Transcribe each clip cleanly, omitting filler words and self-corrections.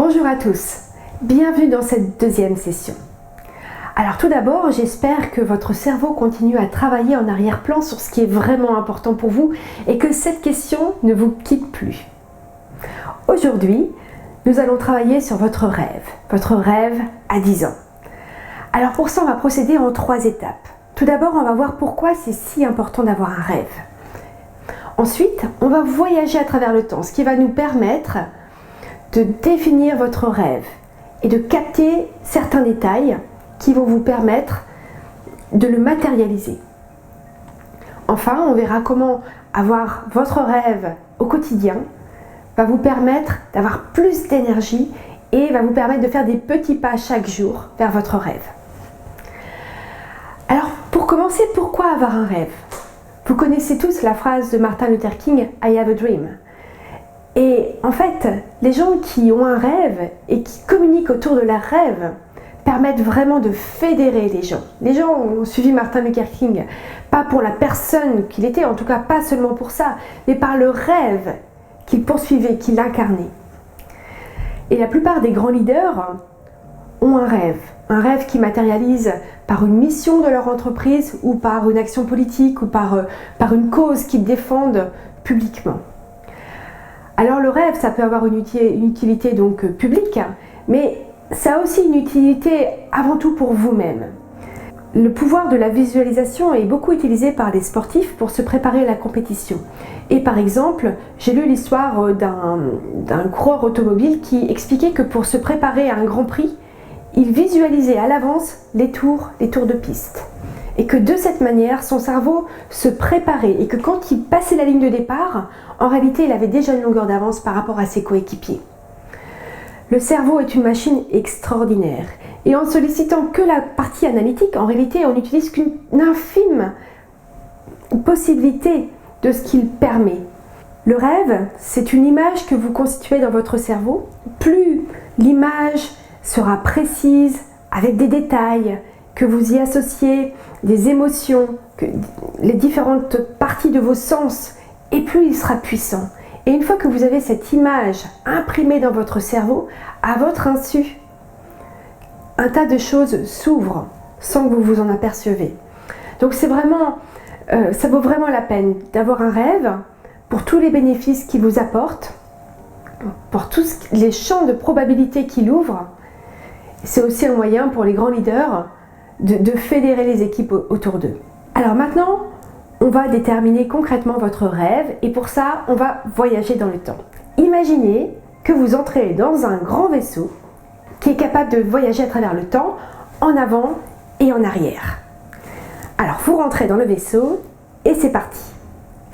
Bonjour à tous, bienvenue dans cette deuxième session. Alors tout d'abord, j'espère que votre cerveau continue à travailler en arrière-plan sur ce qui est vraiment important pour vous et que cette question ne vous quitte plus. Aujourd'hui, nous allons travailler sur votre rêve à 10 ans. Alors pour ça, on va procéder en 3 étapes. Tout d'abord, on va voir pourquoi c'est si important d'avoir un rêve. Ensuite, on va voyager à travers le temps, ce qui va nous permettre de définir votre rêve et de capter certains détails qui vont vous permettre de le matérialiser. Enfin, on verra comment avoir votre rêve au quotidien va vous permettre d'avoir plus d'énergie et va vous permettre de faire des petits pas chaque jour vers votre rêve. Alors, pour commencer, pourquoi avoir un rêve? Vous connaissez tous la phrase de Martin Luther King, I have a dream. Et en fait, les gens qui ont un rêve et qui communiquent autour de leur rêve permettent vraiment de fédérer les gens. Les gens ont suivi Martin Luther King, pas pour la personne qu'il était, en tout cas pas seulement pour ça, mais par le rêve qu'il poursuivait, qu'il incarnait. Et la plupart des grands leaders ont un rêve qui matérialise par une mission de leur entreprise ou par une action politique ou par une cause qu'ils défendent publiquement. Alors le rêve, ça peut avoir une utilité donc publique, mais ça a aussi une utilité avant tout pour vous-même. Le pouvoir de la visualisation est beaucoup utilisé par les sportifs pour se préparer à la compétition. Et par exemple, j'ai lu l'histoire d'un coureur automobile qui expliquait que pour se préparer à un grand prix, il visualisait à l'avance les tours de piste. Et que de cette manière, son cerveau se préparait et que quand il passait la ligne de départ, en réalité, il avait déjà une longueur d'avance par rapport à ses coéquipiers. Le cerveau est une machine extraordinaire. Et en sollicitant que la partie analytique, en réalité, on n'utilise qu'une infime possibilité de ce qu'il permet. Le rêve, c'est une image que vous constituez dans votre cerveau. Plus l'image sera précise, avec des détails, que vous y associez des émotions, que les différentes parties de vos sens, et plus il sera puissant. Et une fois que vous avez cette image imprimée dans votre cerveau, à votre insu, un tas de choses s'ouvrent sans que vous vous en apercevez. Donc c'est vraiment, ça vaut vraiment la peine d'avoir un rêve pour tous les bénéfices qu'il vous apporte, pour tous les champs de probabilité qu'il ouvre. C'est aussi un moyen pour les grands leaders de fédérer les équipes autour d'eux. Alors maintenant, on va déterminer concrètement votre rêve et pour ça, on va voyager dans le temps. Imaginez que vous entrez dans un grand vaisseau qui est capable de voyager à travers le temps, en avant et en arrière. Alors vous rentrez dans le vaisseau et c'est parti.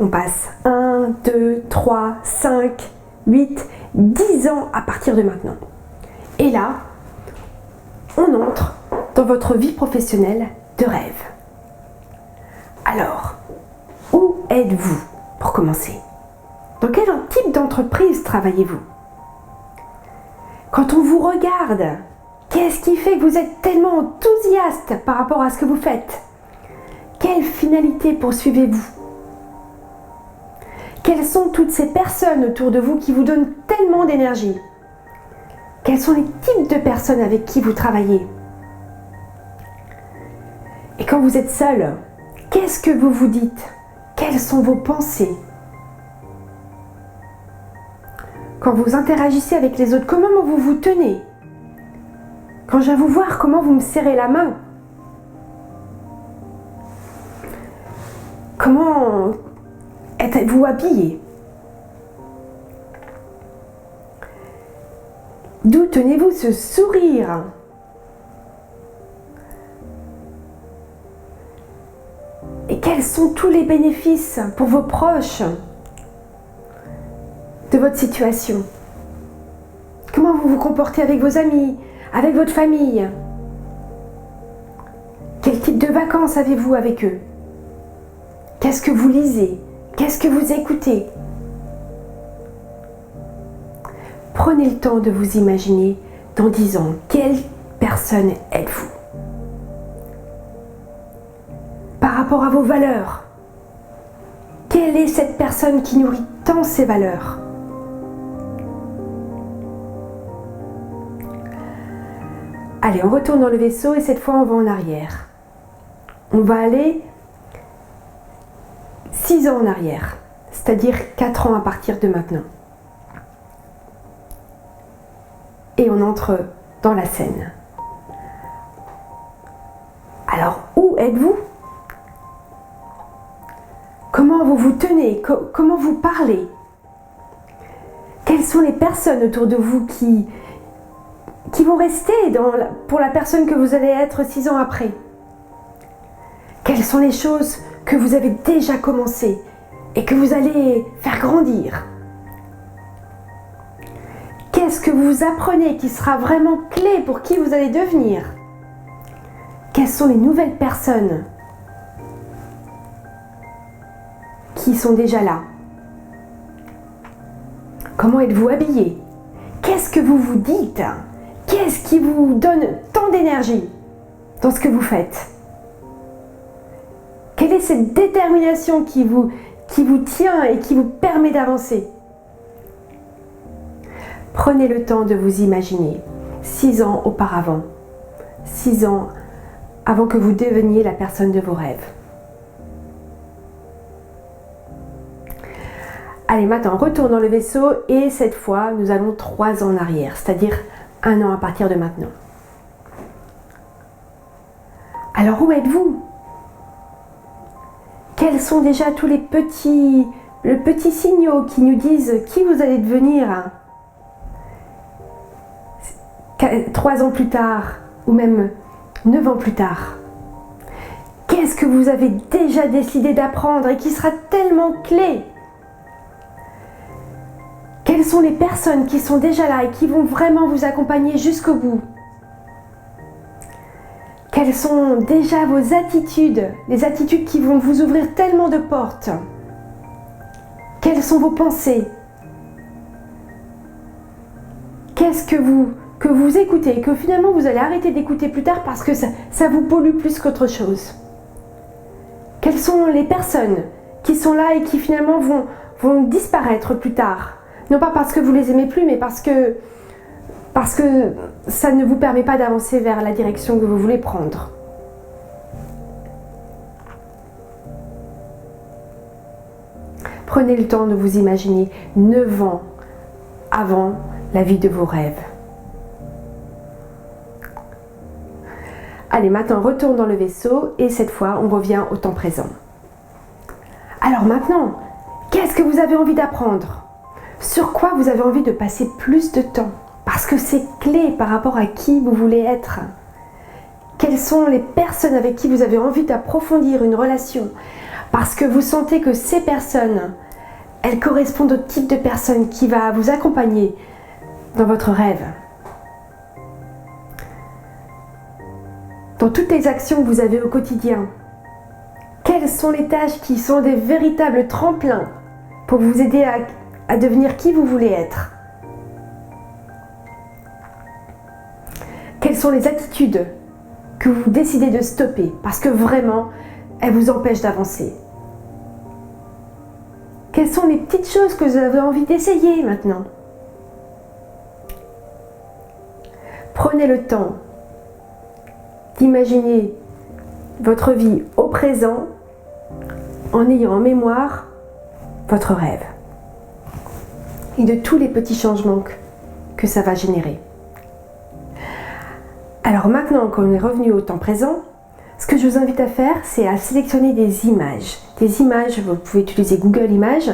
On passe 1, 2, 3, 5, 8, 10 ans à partir de maintenant. Et là, on entre dans votre vie professionnelle de rêve. Alors, où êtes-vous pour commencer? Dans quel type d'entreprise travaillez-vous? Quand on vous regarde, qu'est-ce qui fait que vous êtes tellement enthousiaste par rapport à ce que vous faites? Quelle finalité poursuivez-vous? Quelles sont toutes ces personnes autour de vous qui vous donnent tellement d'énergie? Quels sont les types de personnes avec qui vous travaillez? Et quand vous êtes seul, qu'est-ce que vous vous dites? Quelles sont vos pensées? Quand vous interagissez avec les autres, comment vous vous tenez? Quand je viens vous voir, comment vous me serrez la main? Comment êtes-vous habillé? D'où tenez-vous ce sourire? Et quels sont tous les bénéfices pour vos proches de votre situation? Comment vous vous comportez avec vos amis, avec votre famille? Quel type de vacances avez-vous avec eux? Qu'est-ce que vous lisez? Qu'est-ce que vous écoutez? Prenez le temps de vous imaginer dans 10 ans. Quelle personne êtes-vous? Par rapport à vos valeurs, quelle est cette personne qui nourrit tant ces valeurs? Allez, on retourne dans le vaisseau et cette fois on va en arrière. On va aller 6 ans en arrière, c'est-à-dire 4 ans à partir de maintenant. Et on entre dans la scène. Alors, où êtes-vous? Comment vous vous tenez? Comment vous parlez? Quelles sont les personnes autour de vous qui vont rester pour la personne que vous allez être 6 ans après? Quelles sont les choses que vous avez déjà commencées et que vous allez faire grandir? Qu'est-ce que vous apprenez qui sera vraiment clé pour qui vous allez devenir? Quelles sont les nouvelles personnes qui sont déjà là? Comment êtes-vous habillé? Qu'est-ce que vous vous dites? Qu'est-ce qui vous donne tant d'énergie dans ce que vous faites? Quelle est cette détermination qui vous tient et qui vous permet d'avancer? Prenez le temps de vous imaginer 6 ans auparavant, 6 ans avant que vous deveniez la personne de vos rêves. Allez, maintenant, retourne dans le vaisseau et cette fois, nous allons 3 ans en arrière, c'est-à-dire 1 an à partir de maintenant. Alors, où êtes-vous? Quels sont déjà tous les petits signaux qui nous disent qui vous allez devenir 3 ans plus tard ou même 9 ans plus tard? Qu'est-ce que vous avez déjà décidé d'apprendre et qui sera tellement clé? Quelles sont les personnes qui sont déjà là et qui vont vraiment vous accompagner jusqu'au bout? Quelles sont déjà vos attitudes, les attitudes qui vont vous ouvrir tellement de portes? Quelles sont vos pensées? Qu'est-ce que vous écoutez, que finalement vous allez arrêter d'écouter plus tard parce que ça vous pollue plus qu'autre chose? Quelles sont les personnes qui sont là et qui finalement vont disparaître plus tard? Non pas parce que vous les aimez plus, mais parce que ça ne vous permet pas d'avancer vers la direction que vous voulez prendre. Prenez le temps de vous imaginer 9 ans avant la vie de vos rêves. Allez, maintenant, retourne dans le vaisseau et cette fois, on revient au temps présent. Alors maintenant, qu'est-ce que vous avez envie d'apprendre? Sur quoi vous avez envie de passer plus de temps? Parce que c'est clé par rapport à qui vous voulez être. Quelles sont les personnes avec qui vous avez envie d'approfondir une relation? Parce que vous sentez que ces personnes, elles correspondent au type de personne qui va vous accompagner dans votre rêve. Dans toutes les actions que vous avez au quotidien, quelles sont les tâches qui sont des véritables tremplins pour vous aider à devenir qui vous voulez être? Quelles sont les attitudes que vous décidez de stopper parce que vraiment, elles vous empêchent d'avancer? Quelles sont les petites choses que vous avez envie d'essayer maintenant? Prenez le temps d'imaginer votre vie au présent en ayant en mémoire votre rêve et de tous les petits changements que ça va générer. Alors maintenant qu'on est revenu au temps présent, ce que je vous invite à faire, c'est à sélectionner des images. Des images, vous pouvez utiliser Google Images,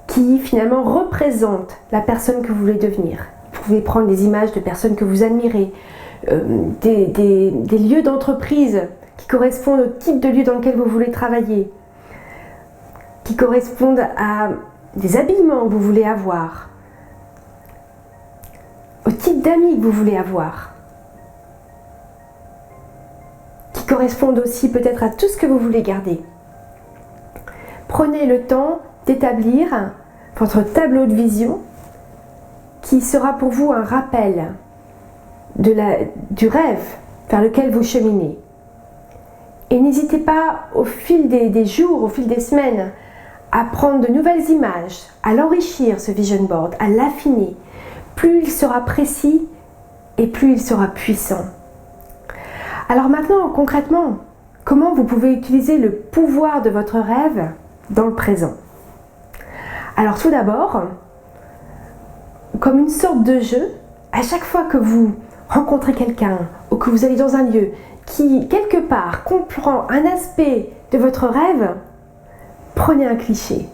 qui finalement représentent la personne que vous voulez devenir. Vous pouvez prendre des images de personnes que vous admirez, des lieux d'entreprise qui correspondent au type de lieu dans lequel vous voulez travailler, qui correspondent à des habillements que vous voulez avoir, au type d'amis que vous voulez avoir, qui correspondent aussi peut-être à tout ce que vous voulez garder. Prenez le temps d'établir votre tableau de vision qui sera pour vous un rappel du rêve vers lequel vous cheminez. Et n'hésitez pas au fil des jours, au fil des semaines, à prendre de nouvelles images, à l'enrichir ce vision board, à l'affiner. Plus il sera précis et plus il sera puissant. Alors maintenant, concrètement, comment vous pouvez utiliser le pouvoir de votre rêve dans le présent? Alors tout d'abord, comme une sorte de jeu, à chaque fois que vous rencontrez quelqu'un ou que vous allez dans un lieu qui, quelque part, comprend un aspect de votre rêve, prenez un cliché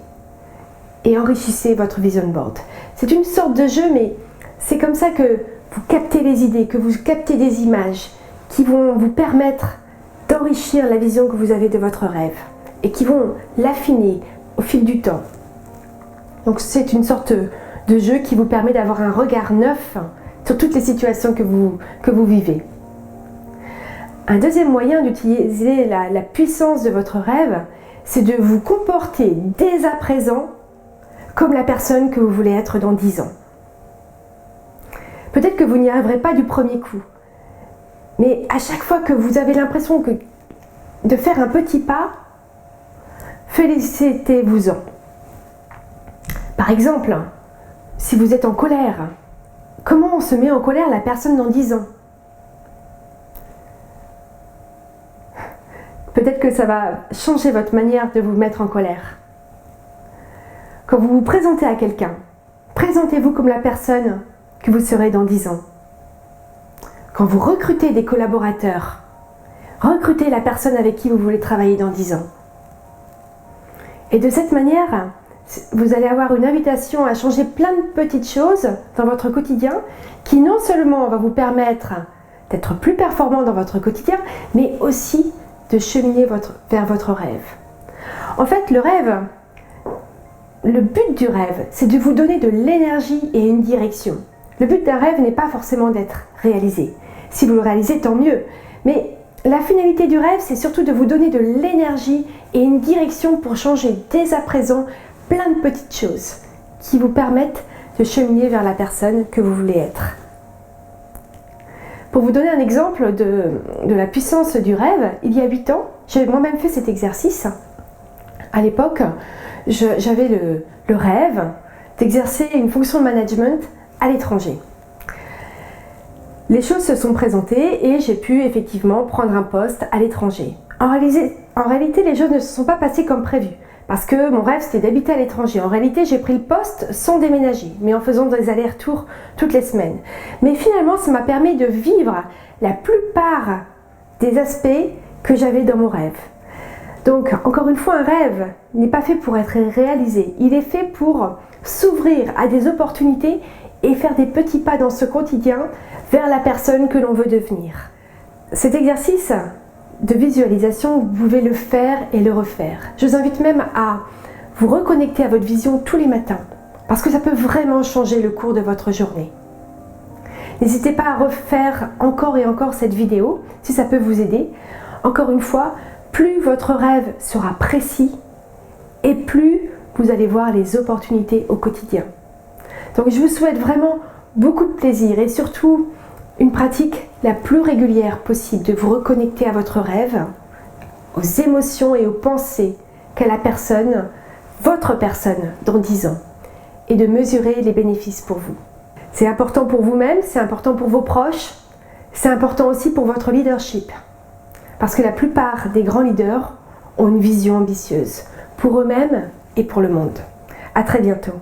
et enrichissez votre vision board. C'est une sorte de jeu, mais c'est comme ça que vous captez les idées, que vous captez des images qui vont vous permettre d'enrichir la vision que vous avez de votre rêve et qui vont l'affiner au fil du temps. Donc c'est une sorte de jeu qui vous permet d'avoir un regard neuf sur toutes les situations que vous vivez. Un deuxième moyen d'utiliser la puissance de votre rêve, c'est de vous comporter dès à présent comme la personne que vous voulez être dans 10 ans. Peut-être que vous n'y arriverez pas du premier coup, mais à chaque fois que vous avez l'impression de faire un petit pas, félicitez-vous-en. Par exemple, si vous êtes en colère, comment on se met en colère la personne dans 10 ans? Peut-être que ça va changer votre manière de vous mettre en colère. Quand vous vous présentez à quelqu'un, présentez-vous comme la personne que vous serez dans 10 ans. Quand vous recrutez des collaborateurs, recrutez la personne avec qui vous voulez travailler dans 10 ans. Et de cette manière, vous allez avoir une invitation à changer plein de petites choses dans votre quotidien qui non seulement va vous permettre d'être plus performant dans votre quotidien, mais aussi de cheminer vers votre rêve. En fait, le but du rêve, c'est de vous donner de l'énergie et une direction. Le but d'un rêve n'est pas forcément d'être réalisé. Si vous le réalisez, tant mieux. Mais la finalité du rêve, c'est surtout de vous donner de l'énergie et une direction pour changer dès à présent plein de petites choses qui vous permettent de cheminer vers la personne que vous voulez être. Pour vous donner un exemple de la puissance du rêve, il y a 8 ans, j'avais moi-même fait cet exercice. À l'époque, j'avais le rêve d'exercer une fonction de management à l'étranger. Les choses se sont présentées et j'ai pu effectivement prendre un poste à l'étranger. En réalité, les choses ne se sont pas passées comme prévu. Parce que mon rêve, c'était d'habiter à l'étranger. En réalité, j'ai pris le poste sans déménager, mais en faisant des allers-retours toutes les semaines. Mais finalement, ça m'a permis de vivre la plupart des aspects que j'avais dans mon rêve. Donc, encore une fois, un rêve n'est pas fait pour être réalisé. Il est fait pour s'ouvrir à des opportunités et faire des petits pas dans ce quotidien vers la personne que l'on veut devenir. Cet exercice de visualisation, vous pouvez le faire et le refaire. Je vous invite même à vous reconnecter à votre vision tous les matins, parce que ça peut vraiment changer le cours de votre journée. N'hésitez pas à refaire encore et encore cette vidéo, si ça peut vous aider. Encore une fois, plus votre rêve sera précis, et plus vous allez voir les opportunités au quotidien. Donc je vous souhaite vraiment beaucoup de plaisir, et surtout une pratique la plus régulière possible de vous reconnecter à votre rêve, aux émotions et aux pensées qu'a la personne, votre personne, dans 10 ans, et de mesurer les bénéfices pour vous. C'est important pour vous-même, c'est important pour vos proches, c'est important aussi pour votre leadership. Parce que la plupart des grands leaders ont une vision ambitieuse, pour eux-mêmes et pour le monde. À très bientôt.